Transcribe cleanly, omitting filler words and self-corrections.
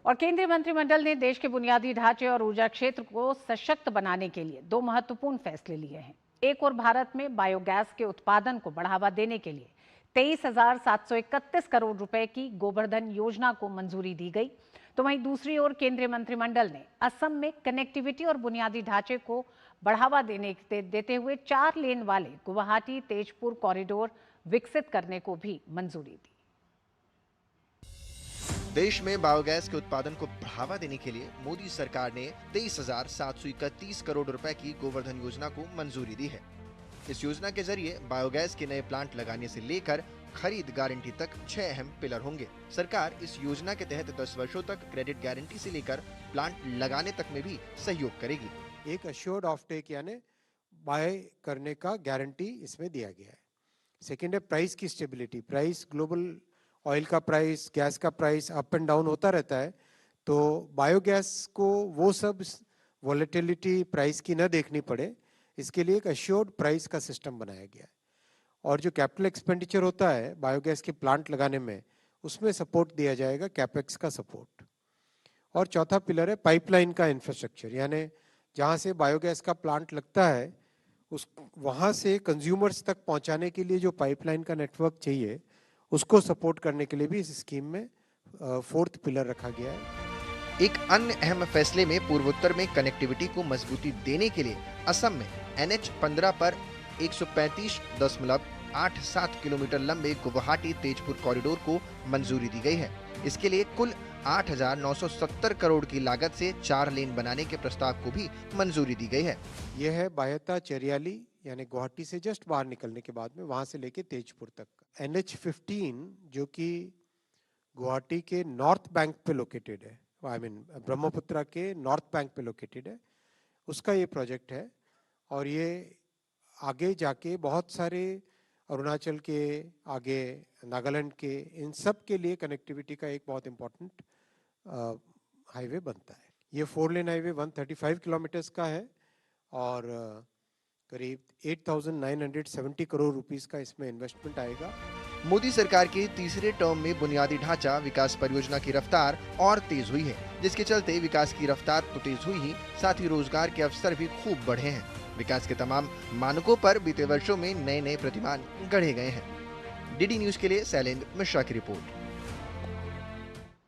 और केंद्रीय मंत्रिमंडल ने देश के बुनियादी ढांचे और ऊर्जा क्षेत्र को सशक्त बनाने के लिए दो महत्वपूर्ण फैसले लिए हैं। एक और भारत में बायोगैस के उत्पादन को बढ़ावा देने के लिए 23,731 करोड़ रुपए की गोवर्धन योजना को मंजूरी दी गई, तो वहीं दूसरी ओर केंद्रीय मंत्रिमंडल ने असम में कनेक्टिविटी और बुनियादी ढांचे को बढ़ावा देते हुए 4 लेन वाले गुवाहाटी तेजपुर कॉरिडोर विकसित करने को भी मंजूरी दी। देश में बायोगैस के उत्पादन को बढ़ावा देने के लिए मोदी सरकार ने 23,731 करोड़ रुपए की गोवर्धन योजना को मंजूरी दी है। इस योजना के जरिए बायोगैस के नए प्लांट लगाने से लेकर खरीद गारंटी तक 6 अहम पिलर होंगे। सरकार इस योजना के तहत 10 वर्षों तक क्रेडिट गारंटी से लेकर प्लांट लगाने तक में भी सहयोग करेगी। एक अश्योर्ड ऑफ टेक यानी बाय करने का गारंटी इसमें दिया गया है। सेकेंड है प्राइस की स्टेबिलिटी। प्राइस ग्लोबल ऑयल का प्राइस, गैस का प्राइस अप एंड डाउन होता रहता है, तो बायोगैस को वो सब वॉलेटिलिटी प्राइस की न देखनी पड़े, इसके लिए एक अश्योर्ड प्राइस का सिस्टम बनाया गया है। और जो कैपिटल एक्सपेंडिचर होता है बायोगैस के प्लांट लगाने में, उसमें सपोर्ट दिया जाएगा, कैपेक्स का सपोर्ट। और चौथा पिलर है पाइपलाइन का इंफ्रास्ट्रक्चर, यानी जहाँ से बायोगैस का प्लांट लगता है उस वहाँ से कंज्यूमर्स तक पहुँचाने के लिए जो पाइपलाइन का नेटवर्क चाहिए, उसको सपोर्ट करने के लिए भी इस स्कीम में 4th पिलर रखा गया है। एक अन्य अहम फैसले में पूर्वोत्तर में कनेक्टिविटी को मजबूती देने के लिए असम में NH 15 पर 135.87 किलोमीटर लंबे गुवाहाटी तेजपुर कॉरिडोर को मंजूरी दी गई है। इसके लिए कुल 8,970 करोड़ की लागत से 4 लेन बनाने के प्रस्ताव को भी मंजूरी दी गई है। यह है बायता चरियाली, यानी गुवाहाटी से जस्ट बाहर निकलने के बाद में वहां से लेके तेजपुर तक। NH 15 जो कि गुवाहाटी के नॉर्थ बैंक पे लोकेटेड है, ब्रह्मपुत्र के नॉर्थ बैंक पे लोकेटेड है, उसका ये प्रोजेक्ट है। और ये आगे जाके बहुत सारे अरुणाचल के, आगे नागालैंड के, इन सब के लिए कनेक्टिविटी का एक बहुत इम्पोर्टेंट हाईवे बनता है। ये 4 लेन हाईवे 135 किलोमीटर्स का है और करीब 8,970 करोड़ रुपीस का इसमें इन्वेस्टमेंट आएगा। मोदी सरकार के तीसरे टर्म में बुनियादी ढांचा विकास परियोजना की रफ्तार और तेज हुई है, जिसके चलते विकास की रफ्तार तो तेज हुई ही, साथ ही रोजगार के अवसर भी खूब बढ़े हैं। विकास के तमाम मानकों पर बीते वर्षों में नए प्रतिमान गढ़े गए हैं। DD न्यूज के लिए शैलेंद्र मिश्रा की रिपोर्ट।